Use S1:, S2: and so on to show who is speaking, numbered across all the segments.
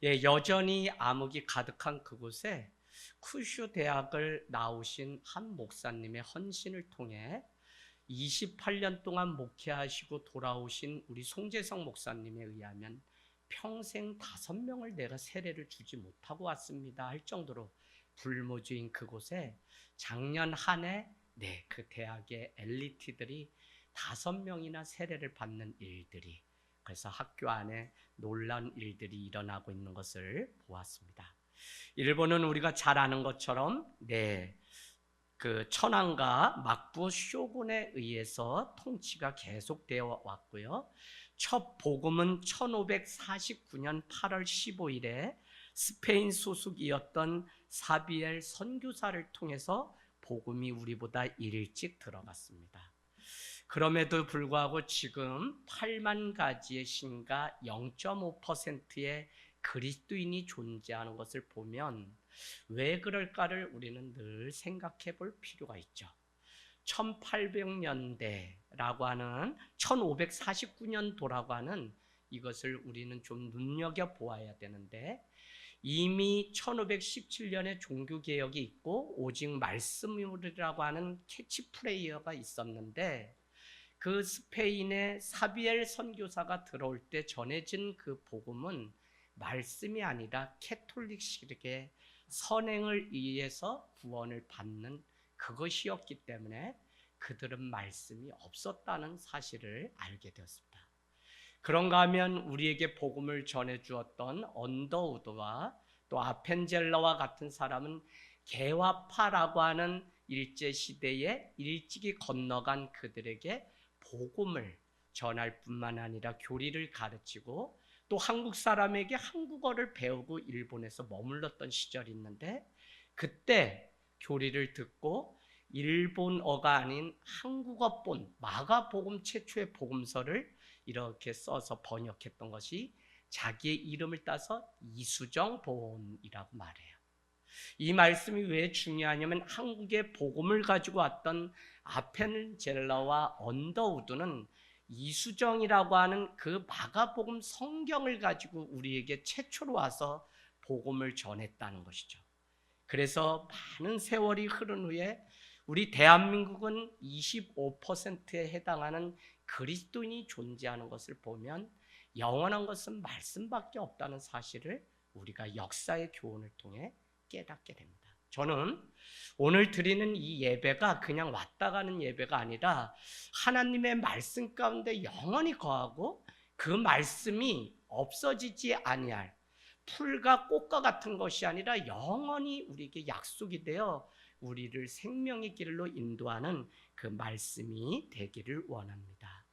S1: 예, 여전히 암흑이 가득한 그곳에 쿠슈 대학을 나오신 한 목사님의 헌신을 통해 28년 동안 목회하시고 돌아오신 우리 송재성 목사님에 의하면 평생 5명을 내가 세례를 주지 못하고 왔습니다 할 정도로 불모주인 그곳에 작년 한 해 그 대학의 엘리트들이 5명이나 세례를 받는 일들이, 그래서 학교 안에 놀라운 일들이 일어나고 있는 것을 보았습니다. 일본은 우리가 잘 아는 것처럼 그 천황과 막부 쇼군에 의해서 통치가 계속되어 왔고요. 첫 복음은 1549년 8월 15일에 스페인 소속이었던 사비엘 선교사를 통해서 복음이 우리보다 일찍 들어갔습니다. 그럼에도 불구하고 지금 8만 가지의 신과 0.5%의 그리스도인이 존재하는 것을 보면 왜 그럴까를 우리는 늘 생각해 볼 필요가 있죠. 1800년대라고 하는 1549년도라고 하는 이것을 우리는 좀 눈여겨보아야 되는데, 이미 1517년에 종교개혁이 있고 오직 말씀이라고 하는 캐치프레이어가 있었는데, 그 스페인의 사비엘 선교사가 들어올 때 전해진 그 복음은 말씀이 아니라 캐톨릭식의 선행을 의해서 구원을 받는 그것이었기 때문에 그들은 말씀이 없었다는 사실을 알게 되었습니다. 그런가 하면 우리에게 복음을 전해주었던 언더우드와 또 아펜젤러와 같은 사람은 개화파라고 하는 일제시대에 일찍이 건너간 그들에게 복음을 전할 뿐만 아니라 교리를 가르치고 또 한국 사람에게 한국어를 배우고 일본에서 머물렀던 시절이 있는데, 그때 교리를 듣고 일본어가 아닌 한국어본 마가복음 최초의 복음서를 이렇게 써서 번역했던 것이 자기의 이름을 따서 이수정 보온이라고 말해요. 이 말씀이 왜 중요하냐면 한국의 복음을 가지고 왔던 아펜젤러와 언더우드는 이수정이라고 하는 그 마가복음 성경을 가지고 우리에게 최초로 와서 복음을 전했다는 것이죠. 그래서 많은 세월이 흐른 후에 우리 대한민국은 25%에 해당하는 그리스도인이 존재하는 것을 보면 영원한 것은 말씀밖에 없다는 사실을 우리가 역사의 교훈을 통해 깨닫게 됩니다. 저는 오늘 드리는 이 예배가 그냥 왔다 가는 예배가 아니라 하나님의 말씀 가운데 영원히 거하고 그 말씀이 없어지지 아니할 풀과 꽃과 같은 것이 아니라 영원히 우리에게 약속이 되어 우리를 생명의 길로 인도하는 그 말씀이 되기를 원합니다.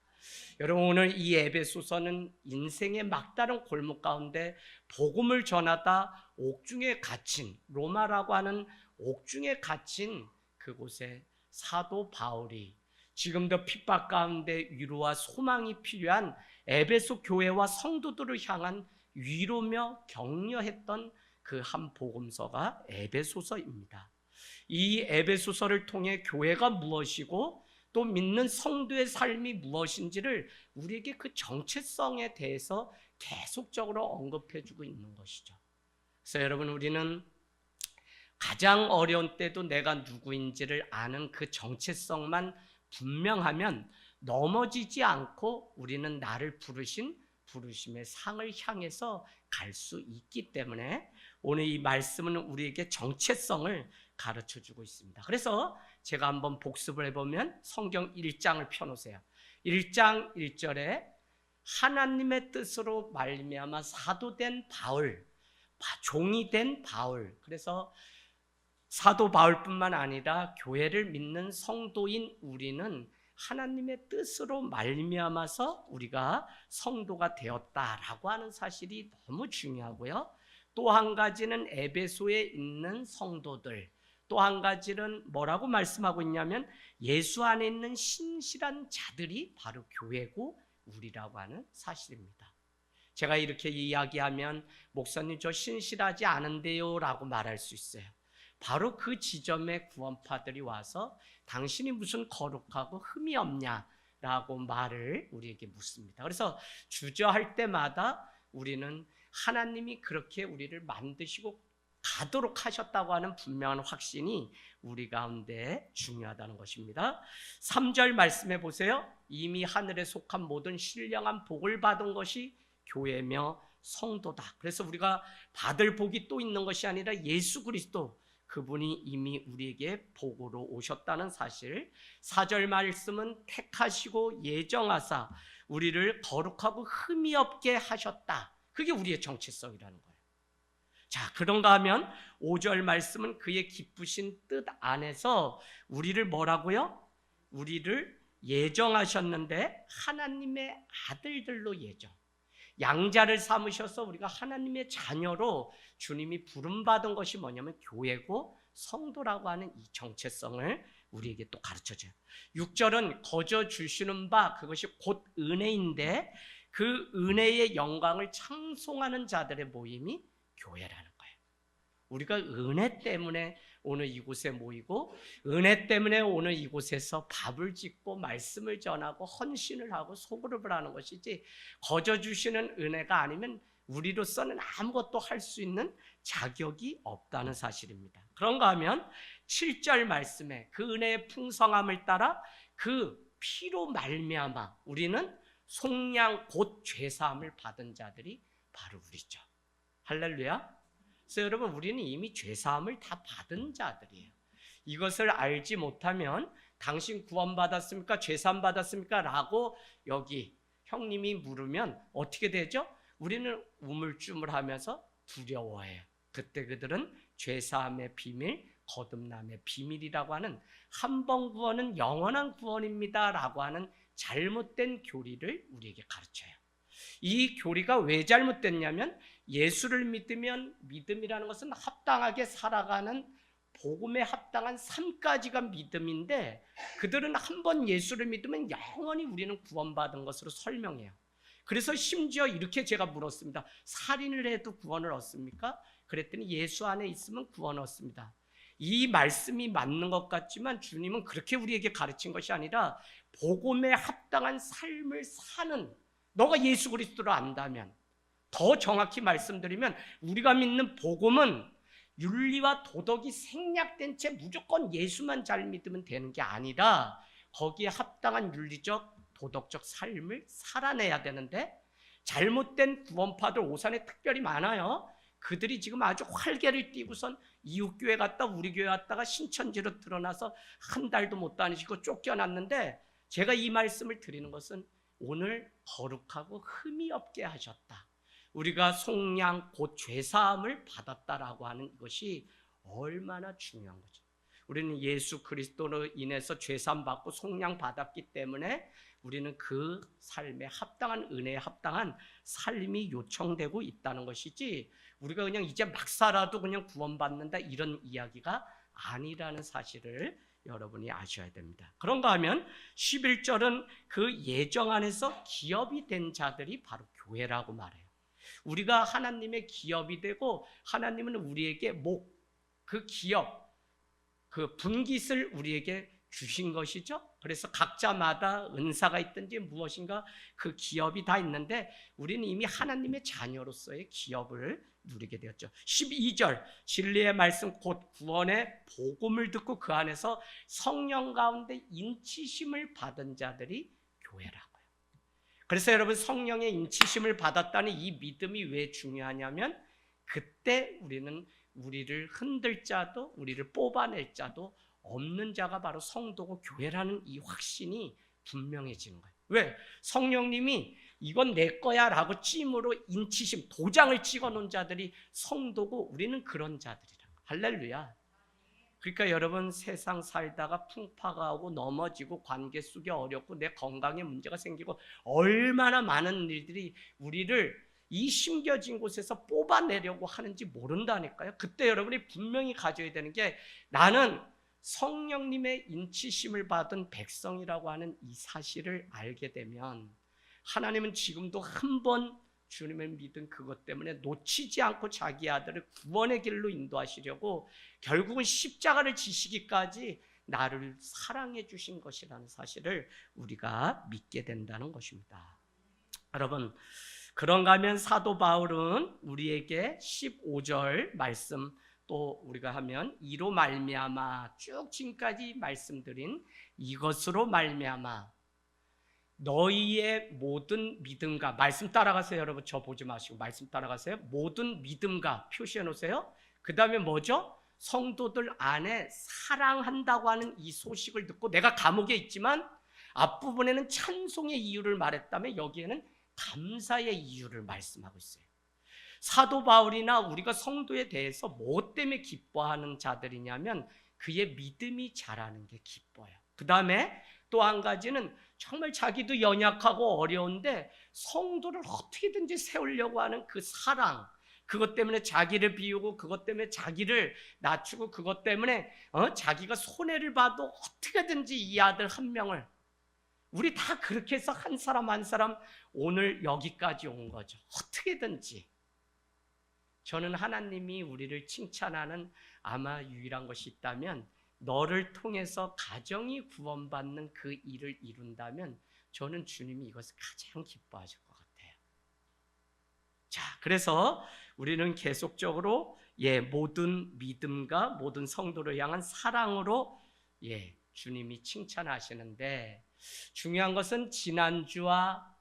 S1: 여러분, 오늘 이 에베소서는 인생의 막다른 골목 가운데 복음을 전하다 옥중에 갇힌, 로마라고 하는 옥중에 갇힌 그곳에 사도 바울이 지금도 핍박 가운데 위로와 소망이 필요한 에베소 교회와 성도들을 향한 위로며 격려했던 그 한 복음서가 에베소서입니다. 이 에베소서를 통해 교회가 무엇이고 또 믿는 성도의 삶이 무엇인지를 우리에게 그 정체성에 대해서 계속적으로 언급해주고 있는 것이죠. 그래서 여러분, 우리는 가장 어려운 때도 내가 누구인지를 아는 그 정체성만 분명하면 넘어지지 않고 우리는 나를 부르신 부르심의 상을 향해서 갈 수 있기 때문에 오늘 이 말씀은 우리에게 정체성을 가르쳐주고 있습니다. 그래서 제가 한번 복습을 해보면 성경 1장을 펴놓으세요. 1장 1절에 하나님의 뜻으로 말미암아 사도된 바울, 종이 된 바울. 그래서 사도 바울뿐만 아니라 교회를 믿는 성도인 우리는 하나님의 뜻으로 말미암아서 우리가 성도가 되었다라고 하는 사실이 너무 중요하고요. 또 한 가지는 에베소에 있는 성도들, 또 한 가지는 뭐라고 말씀하고 있냐면 예수 안에 있는 신실한 자들이 바로 교회고 우리라고 하는 사실입니다. 제가 이렇게 이야기하면 목사님 저 신실하지 않은데요 라고 말할 수 있어요. 바로 그 지점에 구원파들이 와서 당신이 무슨 거룩하고 흠이 없냐라고 말을 우리에게 묻습니다. 그래서 주저할 때마다 우리는 하나님이 그렇게 우리를 만드시고 가도록 하셨다고 하는 분명한 확신이 우리 가운데 중요하다는 것입니다. 3절 말씀해 보세요. 이미 하늘에 속한 모든 신령한 복을 받은 것이 교회며 성도다. 그래서 우리가 받을 복이 또 있는 것이 아니라 예수 그리스도, 그분이 이미 우리에게 복으로 오셨다는 사실. 4절 말씀은 택하시고 예정하사 우리를 거룩하고 흠이 없게 하셨다. 그게 우리의 정체성이라는 거예요. 자, 그런가 하면 5절 말씀은 그의 기쁘신 뜻 안에서 우리를 뭐라고요? 우리를 예정하셨는데 하나님의 아들들로 예정. 양자를 삼으셔서 우리가 하나님의 자녀로 주님이 부름받은 것이 뭐냐면 교회고 성도라고 하는 이 정체성을 우리에게 또 가르쳐줘요. 6절은 거저 주시는 바, 그것이 곧 은혜인데 그 은혜의 영광을 찬송하는 자들의 모임이 교회라는 거예요. 우리가 은혜 때문에 오늘 이곳에 모이고 은혜 때문에 오늘 이곳에서 밥을 짓고 말씀을 전하고 헌신을 하고 소그룹을 하는 것이지, 거저 주시는 은혜가 아니면 우리로서는 아무것도 할 수 있는 자격이 없다는 사실입니다. 그런가 하면 7절 말씀에 그 은혜의 풍성함을 따라 그 피로 말미암아 우리는 속량 곧 죄사함을 받은 자들이 바로 우리죠. 할렐루야. 그래서 여러분, 우리는 이미 죄사함을 다 받은 자들이에요. 이것을 알지 못하면 당신 구원받았습니까? 죄사함 받았습니까? 라고 여기 형님이 물으면 어떻게 되죠? 우리는 우물쭈물하면서 두려워해요. 그때 그들은 죄사함의 비밀, 거듭남의 비밀이라고 하는 한 번 구원은 영원한 구원입니다 라고 하는 잘못된 교리를 우리에게 가르쳐요. 이 교리가 왜 잘못됐냐면, 예수를 믿으면 믿음이라는 것은 합당하게 살아가는 복음에 합당한 삶까지가 믿음인데, 그들은 한 번 예수를 믿으면 영원히 우리는 구원받은 것으로 설명해요. 그래서 심지어 이렇게 제가 물었습니다. 살인을 해도 구원을 얻습니까? 그랬더니 예수 안에 있으면 구원을 얻습니다. 이 말씀이 맞는 것 같지만 주님은 그렇게 우리에게 가르친 것이 아니라 복음에 합당한 삶을 사는, 너가 예수 그리스도를 안다면, 더 정확히 말씀드리면 우리가 믿는 복음은 윤리와 도덕이 생략된 채 무조건 예수만 잘 믿으면 되는 게 아니라 거기에 합당한 윤리적 도덕적 삶을 살아내야 되는데, 잘못된 구원파들 오산에 특별히 많아요. 그들이 지금 아주 활개를 띠고선 이웃교회 갔다 우리 교회 갔다가 신천지로 드러나서 한 달도 못 다니시고 쫓겨났는데, 제가 이 말씀을 드리는 것은 오늘 거룩하고 흠이 없게 하셨다, 우리가 속량 곧 죄사함을 받았다라고 하는 것이 얼마나 중요한 거죠. 우리는 예수 그리스도로 인해서 죄사함 받고 속량 받았기 때문에 우리는 그 삶에 합당한, 은혜에 합당한 삶이 요청되고 있다는 것이지, 우리가 그냥 이제 막 살아도 그냥 구원받는다 이런 이야기가 아니라는 사실을 여러분이 아셔야 됩니다. 그런가 하면 11절은 그 예정 안에서 기업이 된 자들이 바로 교회라고 말해요. 우리가 하나님의 기업이 되고 하나님은 우리에게 그 기업, 그 분깃을 우리에게 주신 것이죠. 그래서 각자마다 은사가 있든지 무엇인가 그 기업이 다 있는데, 우리는 이미 하나님의 자녀로서의 기업을 누리게 되었죠. 12절 진리의 말씀 곧 구원의 복음을 듣고 그 안에서 성령 가운데 인치심을 받은 자들이 교회라고요. 그래서 여러분, 성령의 인치심을 받았다는 이 믿음이 왜 중요하냐면, 그때 우리는 우리를 흔들 자도 우리를 뽑아낼 자도 없는 자가 바로 성도고 교회라는 이 확신이 분명해지는 거예요. 왜? 성령님이 이건 내 거야 라고 찜으로 인치심, 도장을 찍어 놓은 자들이 성도고 우리는 그런 자들이라. 할렐루야. 그러니까 여러분, 세상 살다가 풍파가 오고 넘어지고 관계 속이 어렵고 내 건강에 문제가 생기고 얼마나 많은 일들이 우리를 이 심겨진 곳에서 뽑아내려고 하는지 모른다니까요. 그때 여러분이 분명히 가져야 되는 게, 나는 성령님의 인치심을 받은 백성이라고 하는 이 사실을 알게 되면, 하나님은 지금도 한 번 주님을 믿은 그것 때문에 놓치지 않고 자기 아들을 구원의 길로 인도하시려고 결국은 십자가를 지시기까지 나를 사랑해 주신 것이라는 사실을 우리가 믿게 된다는 것입니다. 여러분, 그런가 하면 사도 바울은 우리에게 15절 말씀 또 우리가 하면 이로 말미암아 쭉 지금까지 말씀드린 이것으로 말미암아 너희의 모든 믿음과 말씀 따라가세요. 여러분 저 보지 마시고 말씀 따라가세요. 모든 믿음과 표시해 놓으세요. 그 다음에 뭐죠? 성도들 안에 사랑한다고 하는 이 소식을 듣고 내가 감옥에 있지만 앞부분에는 찬송의 이유를 말했다면 여기에는 감사의 이유를 말씀하고 있어요. 사도 바울이나 우리가 성도에 대해서 뭐 때문에 기뻐하는 자들이냐면 그의 믿음이 자라는 게 기뻐요. 그 다음에 또 한 가지는 정말 자기도 연약하고 어려운데 성도를 어떻게든지 세우려고 하는 그 사랑, 그것 때문에 자기를 비우고 그것 때문에 자기를 낮추고 그것 때문에 자기가 손해를 봐도 어떻게든지 이 아들 한 명을, 우리 다 그렇게 해서 한 사람 한 사람 오늘 여기까지 온 거죠. 어떻게든지. 저는 하나님이 우리를 칭찬하는 아마 유일한 것이 있다면 너를 통해서 가정이 구원받는 그 일을 이룬다면 저는 주님이 이것을 가장 기뻐하실 것 같아요. 자, 그래서 우리는 계속적으로 모든 믿음과 모든 성도를 향한 사랑으로 주님이 칭찬하시는데 중요한 것은 지난주와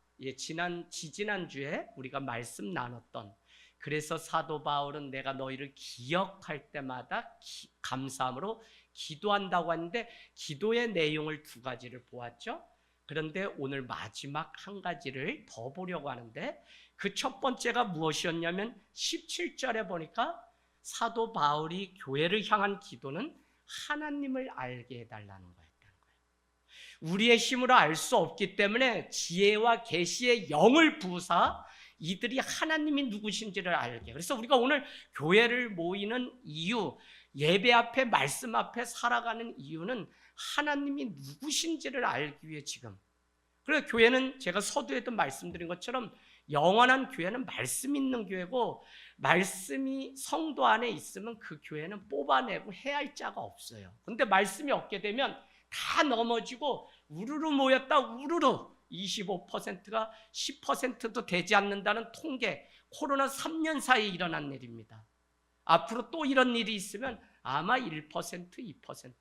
S1: 지지난주에 우리가 말씀 나눴던, 그래서 사도 바울은 내가 너희를 기억할 때마다 감사함으로 기도한다고 하는데 기도의 내용을 두 가지를 보았죠. 그런데 오늘 마지막 한 가지를 더 보려고 하는데 그 첫 번째가 무엇이었냐면 17절에 보니까 사도 바울이 교회를 향한 기도는 하나님을 알게 해달라는 거였다는 거예요. 우리의 힘으로 알 수 없기 때문에 지혜와 계시의 영을 부으사 이들이 하나님이 누구신지를 알게. 그래서 우리가 오늘 교회를 모이는 이유, 예배 앞에 말씀 앞에 살아가는 이유는 하나님이 누구신지를 알기 위해 지금. 그래서 교회는 제가 서두에도 말씀드린 것처럼 영원한 교회는 말씀 있는 교회고 말씀이 성도 안에 있으면 그 교회는 뽑아내고 해야 할 자가 없어요. 그런데 말씀이 없게 되면 다 넘어지고 우르르 모였다 우르르 25%가 10%도 되지 않는다는 통계, 코로나 3년 사이에 일어난 일입니다. 앞으로 또 이런 일이 있으면 아마 1%, 2%.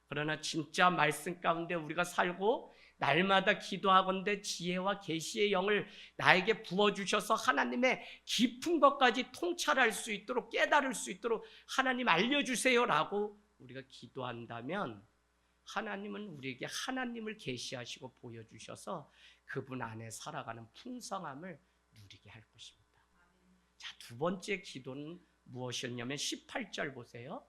S1: 그러나 진짜 말씀 가운데 우리가 살고 날마다 기도하건대 지혜와 계시의 영을 나에게 부어주셔서 하나님의 깊은 것까지 통찰할 수 있도록 깨달을 수 있도록 하나님 알려주세요라고 우리가 기도한다면 하나님은 우리에게 하나님을 계시하시고 보여주셔서 그분 안에 살아가는 풍성함을 누리게 할 것입니다. 자, 두 번째 기도는 무엇이었냐면 18절 보세요.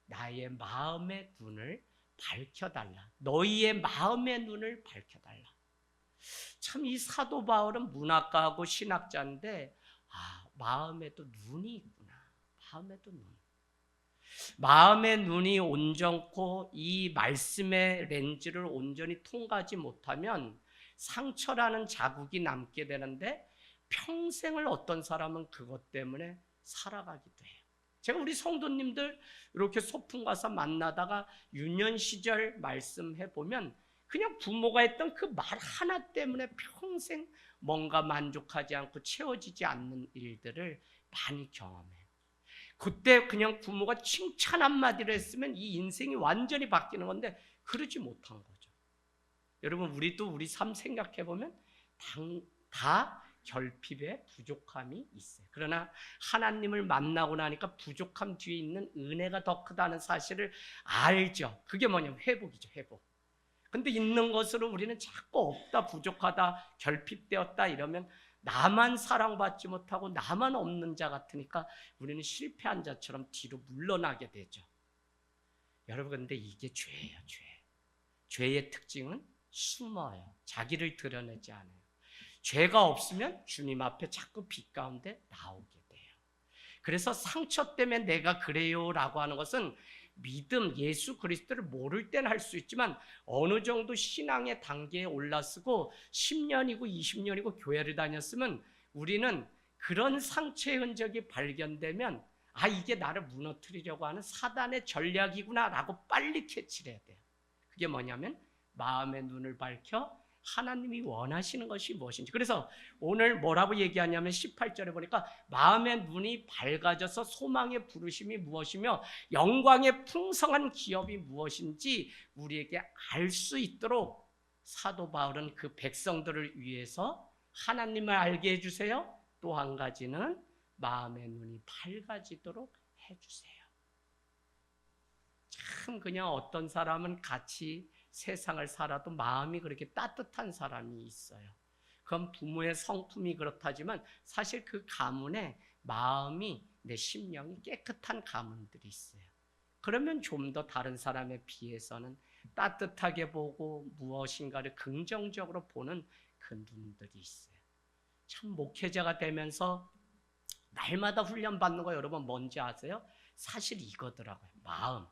S1: 나의 마음의 눈을 밝혀달라. 너희의 마음의 눈을 밝혀달라. 참 이 사도 바울은 문학가하고 신학자인데 마음에도 눈이 있구나. 마음에도 눈. 마음의 눈이 온전코 이 말씀의 렌즈를 온전히 통과하지 못하면 상처라는 자국이 남게 되는데 평생을 어떤 사람은 그것 때문에 살아가기도 해요. 제가 우리 성도님들 이렇게 소풍 가서 만나다가 유년 시절 말씀해 보면 그냥 부모가 했던 그 말 하나 때문에 평생 뭔가 만족하지 않고 채워지지 않는 일들을 많이 경험해요. 그때 그냥 부모가 칭찬 한마디를 했으면 이 인생이 완전히 바뀌는 건데 그러지 못한 거죠. 여러분 우리도 우리 삶 생각해 보면 다 결핍의 부족함이 있어요. 그러나 하나님을 만나고 나니까 부족함 뒤에 있는 은혜가 더 크다는 사실을 알죠. 그게 뭐냐면 회복이죠. 회복. 근데 있는 것으로 우리는 자꾸 없다, 부족하다, 결핍되었다 이러면 나만 사랑받지 못하고 나만 없는 자 같으니까 우리는 실패한 자처럼 뒤로 물러나게 되죠. 여러분 근데 이게 죄예요. 죄. 죄의 특징은 숨어요. 자기를 드러내지 않아요. 죄가 없으면 주님 앞에 자꾸 빛 가운데 나오게 돼요. 그래서 상처 때문에 내가 그래요 라고 하는 것은 믿음, 예수 그리스도를 모를 때는 할 수 있지만 어느 정도 신앙의 단계에 올랐고 10년이고 20년이고 교회를 다녔으면 우리는 그런 상처의 흔적이 발견되면 이게 나를 무너뜨리려고 하는 사단의 전략이구나 라고 빨리 캐치를 해야 돼요. 그게 뭐냐면 마음의 눈을 밝혀 하나님이 원하시는 것이 무엇인지. 그래서 오늘 뭐라고 얘기하냐면 18절에 보니까 마음의 눈이 밝아져서 소망의 부르심이 무엇이며 영광의 풍성한 기업이 무엇인지 우리에게 알 수 있도록 사도 바울은 그 백성들을 위해서 하나님을 알게 해주세요. 또 한 가지는 마음의 눈이 밝아지도록 해주세요. 참 그냥 어떤 사람은 같이 세상을 살아도 마음이 그렇게 따뜻한 사람이 있어요. 그건 부모의 성품이 그렇다지만 사실 그 가문에 마음이 내 심령이 깨끗한 가문들이 있어요. 그러면 좀 더 다른 사람에 비해서는 따뜻하게 보고 무엇인가를 긍정적으로 보는 그 눈들이 있어요. 참 목회자가 되면서 날마다 훈련받는 거 여러분 뭔지 아세요? 사실 이거더라고요. 마음.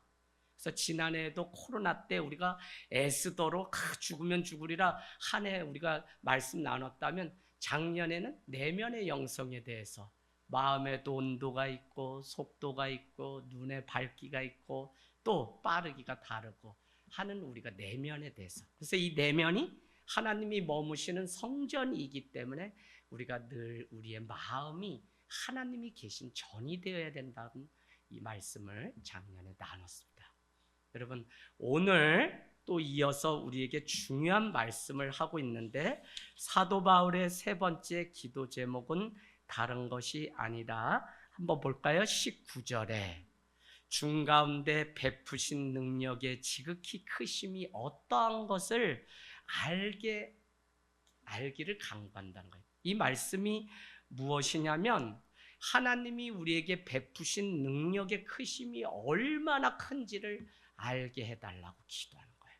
S1: 그래서 지난해에도 코로나 때 우리가 애쓰도록 죽으면 죽으리라 한 해 우리가 말씀 나눴다면 작년에는 내면의 영성에 대해서 마음에도 온도가 있고 속도가 있고 눈의 밝기가 있고 또 빠르기가 다르고 하는 우리가 내면에 대해서, 그래서 이 내면이 하나님이 머무시는 성전이기 때문에 우리가 늘 우리의 마음이 하나님이 계신 전이 되어야 된다는 이 말씀을 작년에 나눴습니다. 여러분 오늘 또 이어서 우리에게 중요한 말씀을 하고 있는데 사도 바울의 세 번째 기도 제목은 다른 것이 아니라 한번 볼까요? 19절에 중 가운데 베푸신 능력의 지극히 크심이 어떠한 것을 알기를 간구한다는 거예요. 이 말씀이 무엇이냐면 하나님이 우리에게 베푸신 능력의 크심이 얼마나 큰지를 알게 해달라고 기도하는 거예요.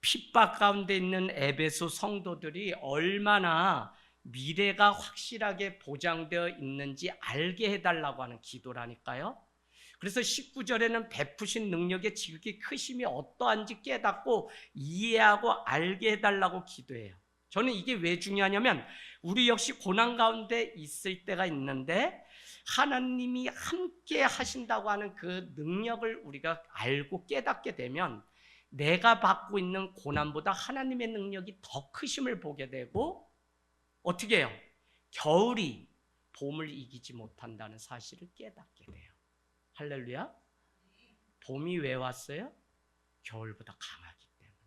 S1: 핍박 가운데 있는 에베소 성도들이 얼마나 미래가 확실하게 보장되어 있는지 알게 해달라고 하는 기도라니까요. 그래서 19절에는 베푸신 능력의 지극히 크심이 어떠한지 깨닫고 이해하고 알게 해달라고 기도해요. 저는 이게 왜 중요하냐면 우리 역시 고난 가운데 있을 때가 있는데 하나님이 함께 하신다고 하는 그 능력을 우리가 알고 깨닫게 되면 내가 받고 있는 고난보다 하나님의 능력이 더 크심을 보게 되고 어떻게 해요? 겨울이 봄을 이기지 못한다는 사실을 깨닫게 돼요. 할렐루야. 봄이 왜 왔어요? 겨울보다 강하기 때문에.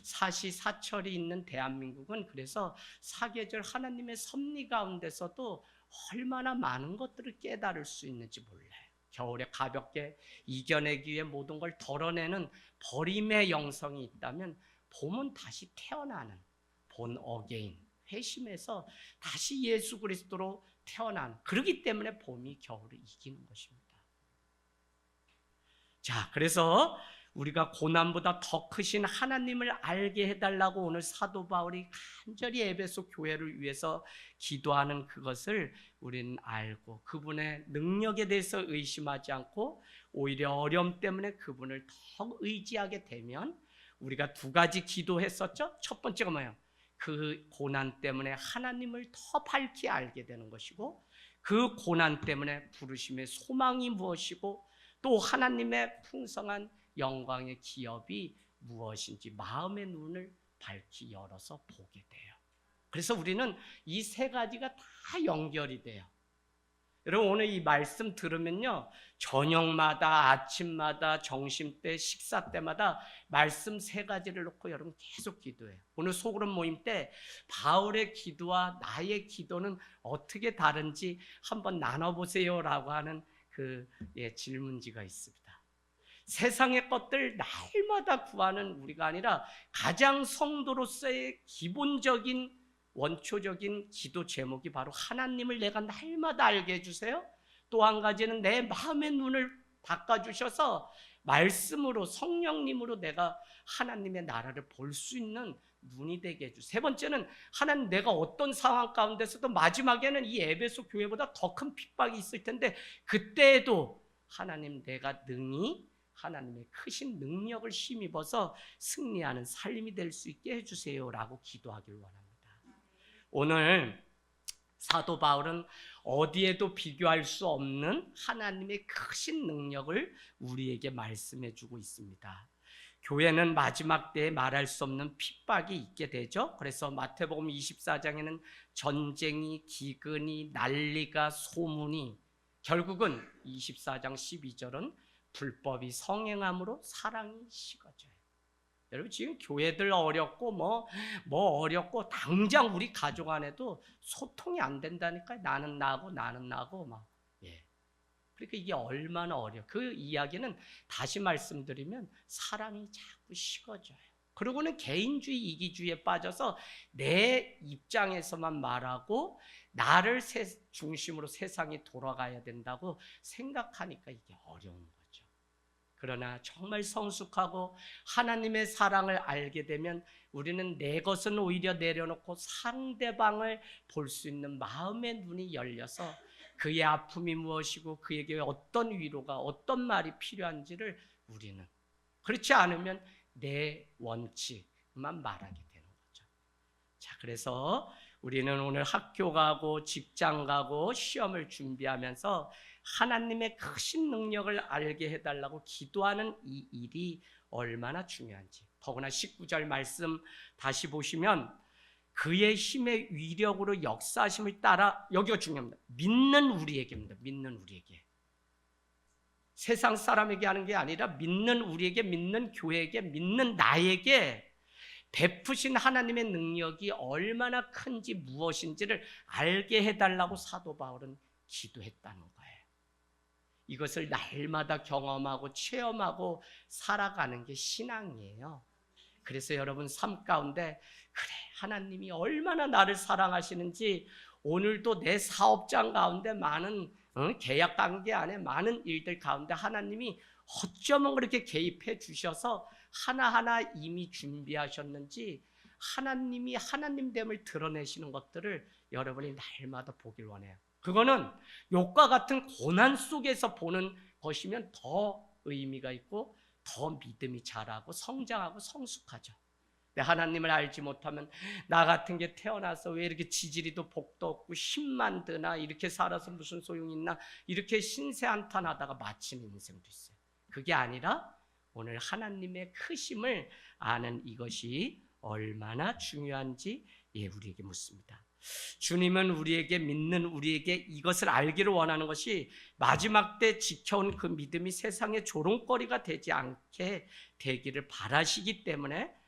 S1: 사시사철이 있는 대한민국은 그래서 사계절 하나님의 섭리 가운데서도 얼마나 많은 것들을 깨달을 수 있는지 몰라요. 겨울에 가볍게 이겨내기 위해 모든 걸 덜어내는 버림의 영성이 있다면 봄은 다시 태어나는 본 어게인, 회심해서 다시 예수 그리스도로 태어난, 그렇기 때문에 봄이 겨울을 이기는 것입니다. 자, 그래서 우리가 고난보다 더 크신 하나님을 알게 해달라고 오늘 사도 바울이 간절히 에베소 교회를 위해서 기도하는 그것을 우리는 알고 그분의 능력에 대해서 의심하지 않고 오히려 어려움 때문에 그분을 더 의지하게 되면 우리가 두 가지 기도했었죠. 첫 번째가 뭐예요? 그 고난 때문에 하나님을 더 밝히 알게 되는 것이고 그 고난 때문에 부르심의 소망이 무엇이고 또 하나님의 풍성한 영광의 기업이 무엇인지 마음의 눈을 밝히 열어서 보게 돼요. 그래서 우리는 이 세 가지가 다 연결이 돼요. 여러분 오늘 이 말씀 들으면요, 저녁마다 아침마다 점심때 식사 때마다 말씀 세 가지를 놓고 여러분 계속 기도해요. 오늘 소그룹 모임 때 바울의 기도와 나의 기도는 어떻게 다른지 한번 나눠보세요 라고 하는 그 질문지가 있습니다. 세상의 것들 날마다 구하는 우리가 아니라 가장 성도로서의 기본적인 원초적인 기도 제목이 바로 하나님을 내가 날마다 알게 해주세요. 또 한 가지는 내 마음의 눈을 닦아주셔서 말씀으로 성령님으로 내가 하나님의 나라를 볼 수 있는 눈이 되게 해주세요. 세 번째는 하나님 내가 어떤 상황 가운데서도 마지막에는 이 에베소 교회보다 더 큰 핍박이 있을 텐데 그때에도 하나님 내가 능히 하나님의 크신 능력을 힘입어서 승리하는 삶이 될 수 있게 해주세요 라고 기도하길 원합니다. 오늘 사도 바울은 어디에도 비교할 수 없는 하나님의 크신 능력을 우리에게 말씀해 주고 있습니다. 교회는 마지막 때에 말할 수 없는 핍박이 있게 되죠. 그래서 마태복음 24장에는 전쟁이, 기근이, 난리가, 소문이, 결국은 24장 12절은 불법이 성행함으로 사랑이 식어져요. 여러분 지금 교회들 어렵고 뭐 어렵고 당장 우리 가족 안에도 소통이 안 된다니까요. 나는 나고 막. 예. 그러니까 이게 얼마나 어려워. 그 이야기는 다시 말씀드리면 사랑이 자꾸 식어져요. 그리고는 개인주의, 이기주의에 빠져서 내 입장에서만 말하고 나를 중심으로 세상이 돌아가야 된다고 생각하니까 이게 어려운 거죠. 그러나 정말 성숙하고 하나님의 사랑을 알게 되면 우리는 내 것은 오히려 내려놓고 상대방을 볼 수 있는 마음의 눈이 열려서 그의 아픔이 무엇이고 그에게 어떤 위로가, 어떤 말이 필요한지를 우리는, 그렇지 않으면 내 원칙만 말하게 되는 거죠. 자, 그래서 우리는 오늘 학교 가고 직장 가고 시험을 준비하면서 하나님의 크신 능력을 알게 해달라고 기도하는 이 일이 얼마나 중요한지. 더구나 19절 말씀 다시 보시면 그의 힘의 위력으로 역사하심을 따라, 여기가 중요합니다. 믿는 우리에게입니다. 믿는 우리에게. 세상 사람에게 하는 게 아니라 믿는 우리에게, 믿는 교회에게, 믿는 나에게 베푸신 하나님의 능력이 얼마나 큰지 무엇인지를 알게 해달라고 사도 바울은 기도했다는 거예요. 이것을 날마다 경험하고 체험하고 살아가는 게 신앙이에요. 그래서 여러분 삶 가운데 그래, 하나님이 얼마나 나를 사랑하시는지 오늘도 내 사업장 가운데 많은 계약 관계 안에 많은 일들 가운데 하나님이 어쩌면 그렇게 개입해 주셔서 하나하나 이미 준비하셨는지 하나님이 하나님됨을 드러내시는 것들을 여러분이 날마다 보길 원해요. 그거는 욕과 같은 고난 속에서 보는 것이면 더 의미가 있고 더 믿음이 자라고 성장하고 성숙하죠. 하나님을 알지 못하면 나 같은 게 태어나서 왜 이렇게 지지리도 복도 없고 힘만 드나, 이렇게 살아서 무슨 소용이 있나, 이렇게 신세한탄하다가 마치는 인생도 있어요. 그게 아니라 오늘 하나님의 크심을 아는 이것이 얼마나 중요한지 우리에게 묻습니다. 주님은 우리에게, 믿는 우리에게 이것을 알기를 원하는 것이 마지막 때 지켜온 그 믿음이 세상의 조롱거리가 되지 않게 되기를 바라시기 때문에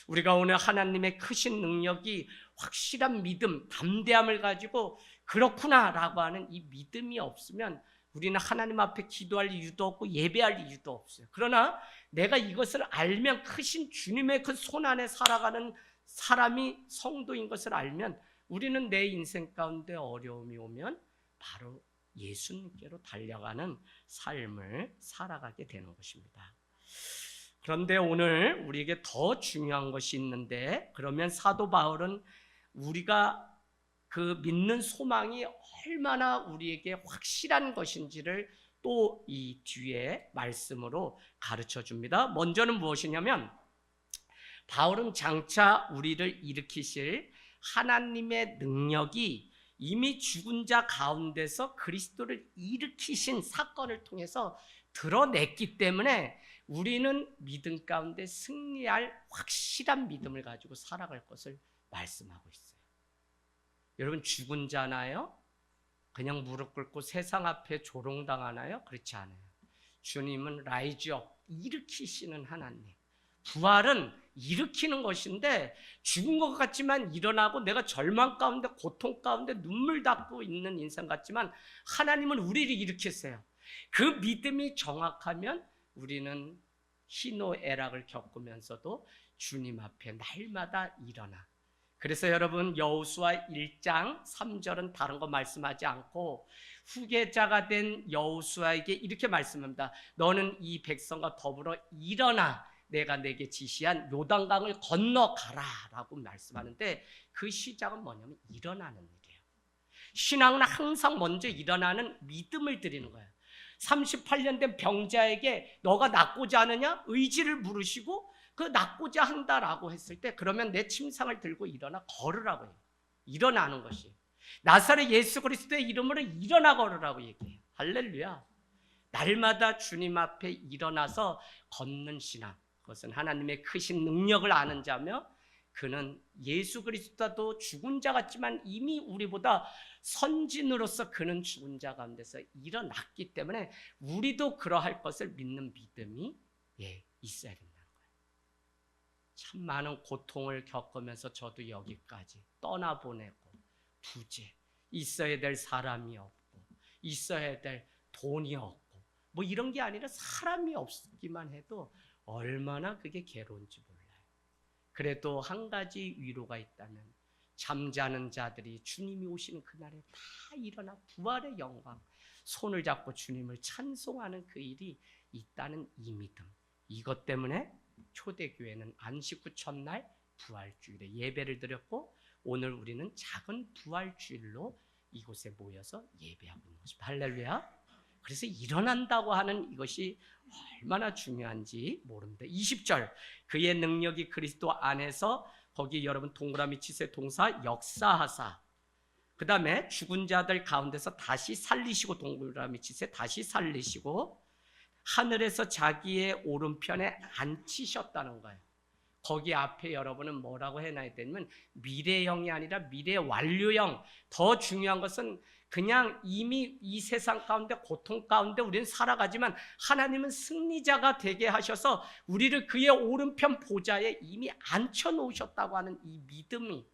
S1: 우리가 오늘 하나님의 크신 능력이 확실한 믿음, 담대함을 가지고 그렇구나라고 하는 이 믿음이 없으면 우리는 하나님 앞에 기도할 이유도 없고 예배할 이유도 없어요. 그러나 내가 이것을 알면, 크신 주님의 그 손 안에 살아가는 사람이 성도인 것을 알면 우리는 내 인생 가운데 어려움이 오면 바로 예수님께로 달려가는 삶을 살아가게 되는 것입니다. 그런데 오늘 우리에게 더 중요한 것이 있는데, 그러면 사도 바울은 우리가 그 믿는 소망이 얼마나 우리에게 확실한 것인지를 또 이 뒤에 말씀으로 가르쳐 줍니다. 먼저는 무엇이냐면 바울은 장차 우리를 일으키실 하나님의 능력이 이미 죽은 자 가운데서 그리스도를 일으키신 사건을 통해서 드러냈기 때문에 우리는 믿음 가운데 승리할 확실한 믿음을 가지고 살아갈 것을 말씀하고 있어요. 여러분 죽은 자나요? 그냥 무릎 꿇고 세상 앞에 조롱당하나요? 그렇지 않아요. 주님은 라이즈업, 일으키시는 하나님. 부활은 일으키는 것인데 죽은 것 같지만 일어나고 내가 절망 가운데 고통 가운데 눈물 닦고 있는 인생 같지만 하나님은 우리를 일으키세요. 그 믿음이 정확하면 우리는 희노애락을 겪으면서도 주님 앞에 날마다 일어나. 그래서 여러분 여호수아 1장 3절은 다른 거 말씀하지 않고 후계자가 된 여호수아에게 이렇게 말씀합니다. 너는 이 백성과 더불어 일어나 내가 내게 지시한 요단강을 건너가라 라고 말씀하는데 그 시작은 뭐냐면 일어나는 일이에요. 신앙은 항상 먼저 일어나는 믿음을 드리는 거예요. 38년 된 병자에게 너가 낫고자 하느냐? 의지를 물으시고 그 낫고자 한다라고 했을 때 그러면 내 침상을 들고 일어나 걸으라고 해요. 일어나는 것이. 나사렛 예수 그리스도의 이름으로 일어나 걸으라고 얘기해요. 할렐루야. 날마다 주님 앞에 일어나서 걷는 신앙, 그것은 하나님의 크신 능력을 아는 자며 그는 예수 그리스도도 죽은 자 같지만 이미 우리보다 선진으로서 그는 죽은 자 가운데서 일어났기 때문에 우리도 그러할 것을 믿는 믿음이 있어야 된다는 거예요. 참 많은 고통을 겪으면서 저도 여기까지 떠나보내고 부재, 있어야 될 사람이 없고 있어야 될 돈이 없고 뭐 이런 게 아니라 사람이 없기만 해도 얼마나 그게 괴로운지 몰라요. 그래도 한 가지 위로가 있다면 잠자는 자들이 주님이 오시는 그날에 다 일어나 부활의 영광, 손을 잡고 주님을 찬송하는 그 일이 있다는 이 믿음. 이것 때문에 초대교회는 안식 후 첫날 부활주일에 예배를 드렸고 오늘 우리는 작은 부활주일로 이곳에 모여서 예배하고 있는 것입니다. 할렐루야. 그래서 일어난다고 하는 이것이 얼마나 중요한지 모릅니다. 20절, 그의 능력이 그리스도 안에서, 거기 여러분 동그라미 치세요. 동사 역사하사. 그 다음에 죽은 자들 가운데서 다시 살리시고, 동그라미 치세요. 다시 살리시고 하늘에서 자기의 오른편에 앉히셨다는 거예요. 거기 앞에 여러분은 뭐라고 해놔야 되냐면 미래형이 아니라 미래 완료형. 더 중요한 것은 그냥 이미 이 세상 가운데 고통 가운데 우리는 살아가지만 하나님은 승리자가 되게 하셔서 우리를 그의 오른편 보좌에 이미 앉혀놓으셨다고 하는 이 믿음이,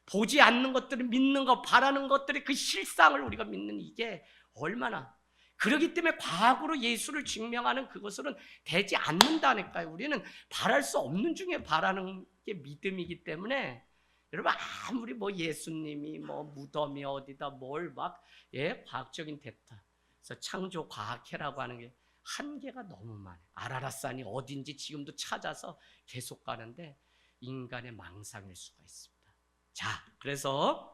S1: 보지 않는 것들을 믿는 것, 바라는 것들의 그 실상을 우리가 믿는 이게 얼마나, 그렇기 때문에 과거로 예수를 증명하는 그것으로는 되지 않는다니까요. 우리는 바랄 수 없는 중에 바라는 게 믿음이기 때문에 여러분 아무리 뭐 예수님이 뭐 무덤이 어디다 뭘 막 과학적인 데이터, 그래서 창조 과학회라고 하는 게 한계가 너무 많아요. 아라라산이 어딘지 지금도 찾아서 계속 가는데 인간의 망상일 수가 있습니다. 자, 그래서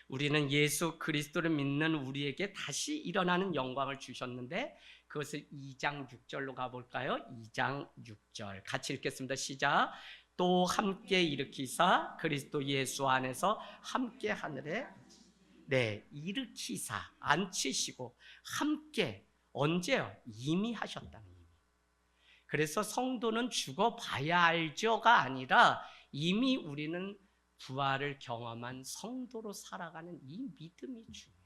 S1: 우리는 예수 그리스도를 믿는 우리에게 다시 일어나는 영광을 주셨는데 그것을 2장 6절로 가볼까요? 2장 6절 같이 읽겠습니다. 시작. 또 함께 일으키사 그리스도 예수 안에서 함께 하늘에 일으키사 앉히시고 함께, 언제요? 이미 하셨다는 의미. 그래서 성도는 죽어봐야 알죠가 아니라 이미 우리는 부활을 경험한 성도로 살아가는 이 믿음이 중요해요.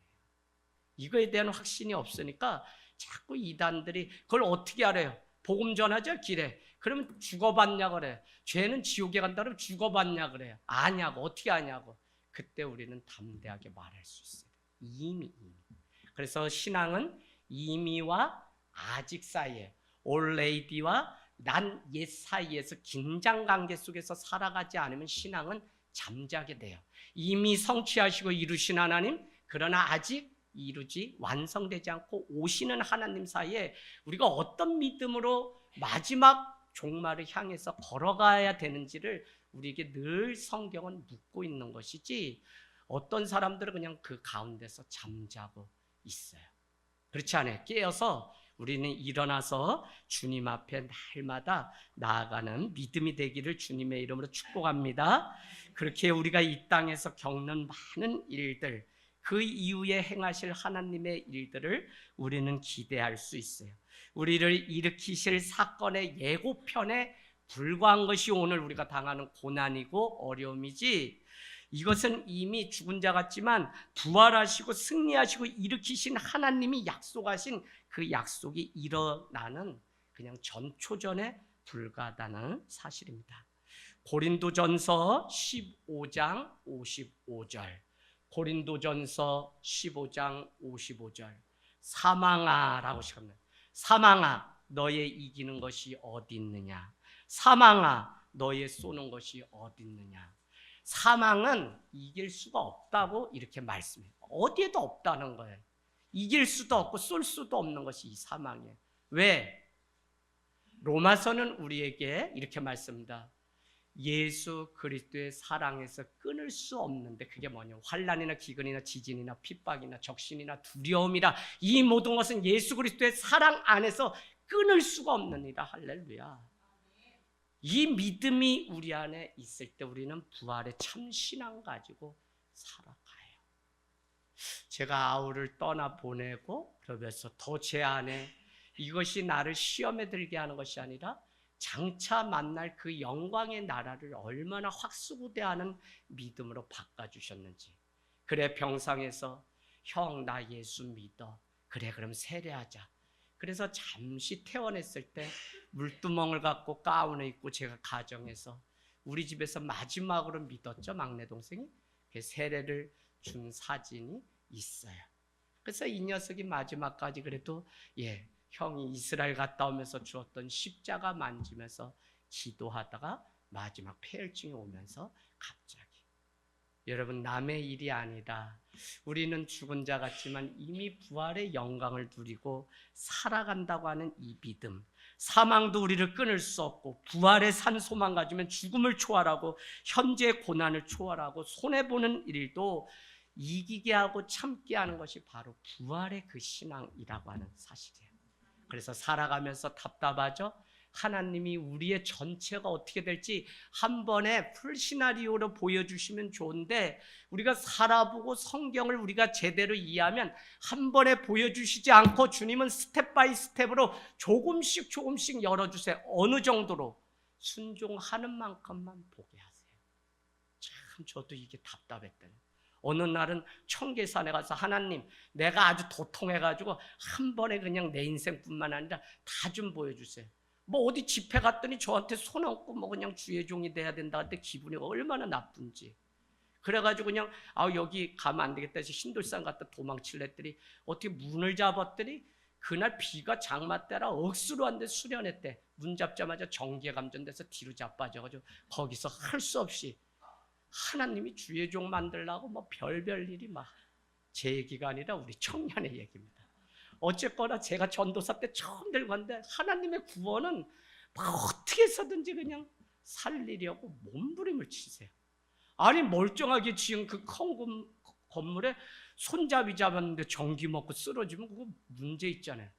S1: 이거에 대한 확신이 없으니까 자꾸 이단들이 그걸 어떻게 알아요? 복음 전하죠, 길에. 그러면 죽어봤냐 그래. 죄는 지옥에 간다 그러면 죽어봤냐 그래요. 아냐고, 어떻게 아냐고. 그때 우리는 담대하게 말할 수 있어요. 이미. 그래서 신앙은 이미와 아직 사이에, 올레이디와 난 옛 사이에서 긴장 관계 속에서 살아가지 않으면 신앙은 잠자게 돼요. 이미 성취하시고 이루신 하나님, 그러나 아직 이루지 완성되지 않고 오시는 하나님 사이에 우리가 어떤 믿음으로 마지막 종말을 향해서 걸어가야 되는지를 우리에게 늘 성경은 묻고 있는 것이지, 어떤 사람들은 그냥 그 가운데서 잠자고 있어요. 그렇지 않아요. 깨어서 우리는 일어나서 주님 앞에 날마다 나아가는 믿음이 되기를 주님의 이름으로 축복합니다. 그렇게 우리가 이 땅에서 겪는 많은 일들, 그 이후에 행하실 하나님의 일들을 우리는 기대할 수 있어요. 우리를 일으키실 사건의 예고편에 불과한 것이 오늘 우리가 당하는 고난이고 어려움이지, 이것은 이미 죽은 자 같지만 부활하시고 승리하시고 일으키신 하나님이 약속하신 그 약속이 일어나는 그냥 전초전에 불과하다는 사실입니다. 고린도전서 15장 55절, 고린도전서 15장 55절, 사망아라고 시작합니다. 사망아, 너의 이기는 것이 어디 있느냐? 사망아, 너의 쏘는 것이 어디 있느냐? 사망은 이길 수가 없다고 이렇게 말씀해요. 어디에도 없다는 거예요. 이길 수도 없고 쏠 수도 없는 것이 이 사망이에요. 왜? 로마서는 우리에게 이렇게 말씀합니다. 예수 그리스도의 사랑에서 끊을 수 없는데, 그게 뭐냐? 환난이나 기근이나 지진이나 핍박이나 적신이나 두려움이라 이 모든 것은 예수 그리스도의 사랑 안에서 끊을 수가 없느니라. 할렐루야. 이 믿음이 우리 안에 있을 때 우리는 부활의 참 신앙 가지고 살아가요. 제가 아우를 떠나 보내고 그러면서 더 제 안에 이것이 나를 시험에 들게 하는 것이 아니라 장차 만날 그 영광의 나라를 얼마나 확수구대하는 믿음으로 바꿔주셨는지. 그래, 병상에서 형 나 예수 믿어. 그래, 그럼 세례하자. 그래서 잠시 퇴원했을 때 물두멍을 갖고 가운을 입고 제가 가정에서 우리 집에서 마지막으로 믿었죠, 막내 동생이. 그 세례를 준 사진이 있어요. 그래서 이 녀석이 마지막까지 그래도 형이 이스라엘 갔다 오면서 주었던 십자가 만지면서 기도하다가 마지막 폐혈증이 오면서 갑자기. 여러분, 남의 일이 아니라 우리는 죽은 자 같지만 이미 부활의 영광을 누리고 살아간다고 하는 이 믿음. 사망도 우리를 끊을 수 없고 부활의 산 소망 가지면 죽음을 초월하고 현재의 고난을 초월하고 손해보는 일도 이기게 하고 참게 하는 것이 바로 부활의 그 신앙이라고 하는 사실이에요. 그래서 살아가면서 답답하죠? 하나님이 우리의 전체가 어떻게 될지 한 번에 풀시나리오로 보여주시면 좋은데 우리가 살아보고 성경을 우리가 제대로 이해하면 한 번에 보여주시지 않고 주님은 스텝 바이 스텝으로 조금씩 열어주세요. 어느 정도로? 순종하는 만큼만 보게 하세요. 참 저도 이게 답답했대요. 어느 날은 청계산에 가서 하나님, 내가 아주 도통해가지고 한 번에 그냥 내 인생뿐만 아니라 다 좀 보여주세요. 뭐 어디 집회 갔더니 저한테 손 얹고 뭐 그냥 주의 종이 돼야 된다 할 때 기분이 얼마나 나쁜지. 그래가지고 그냥 여기 가면 안 되겠다 해서 신돌산 갔다 도망치려 했더니 어떻게 문을 잡았더니 그날 비가 장마 때라 억수로 한데 수련했대. 문 잡자마자 정기에 감전돼서 뒤로 자빠져가지고 거기서 할 수 없이 하나님이 주의 종 만들라고 뭐 별별 일이 막 제 얘기가 아니라 우리 청년의 얘기입니다. 어쨌거나 제가 전도사 때 처음 들고 왔는데 하나님의 구원은 막 어떻게 해서든지 그냥 살리려고 몸부림을 치세요. 아니 멀쩡하게 지은 그 큰 건물에 손잡이 잡았는데 전기 먹고 쓰러지면 그거 문제 있잖아요.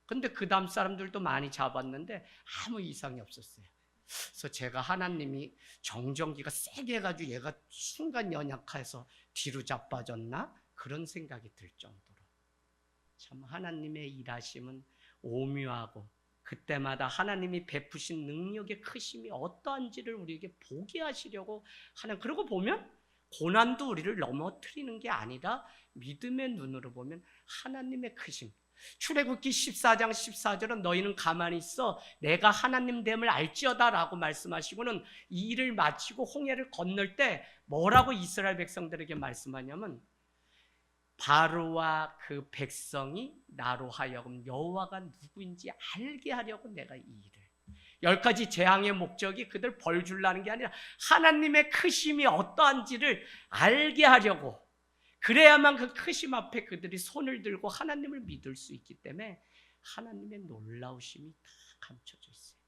S1: 근데 그 다음 사람들도 많이 잡았는데 아무 이상이 없었어요. 그래서 제가 하나님이 정전기가 세게 해가지고 얘가 순간 연약해서 뒤로 자빠졌나? 그런 생각이 들 정도로. 참 하나님의 일하심은 오묘하고 그때마다 하나님이 베푸신 능력의 크심이 어떠한지를 우리에게 보게 하시려고 하는. 그러고 보면 고난도 우리를 넘어뜨리는 게 아니라 믿음의 눈으로 보면 하나님의 크심. 출애굽기 14장 14절은 너희는 가만히 있어 내가 하나님 됨을 알지어다 라고 말씀하시고는 이 일을 마치고 홍해를 건널 때 뭐라고 이스라엘 백성들에게 말씀하냐면 바로와 그 백성이 나로 하여금 여호와가 누구인지 알게 하려고 내가 이 일을. 10가지 재앙의 목적이 그들 벌 주려는 게 아니라 하나님의 크심이 어떠한지를 알게 하려고. 그래야만 그 크심 앞에 그들이 손을 들고 하나님을 믿을 수 있기 때문에 하나님의 놀라우심이 다 감춰져 있어요.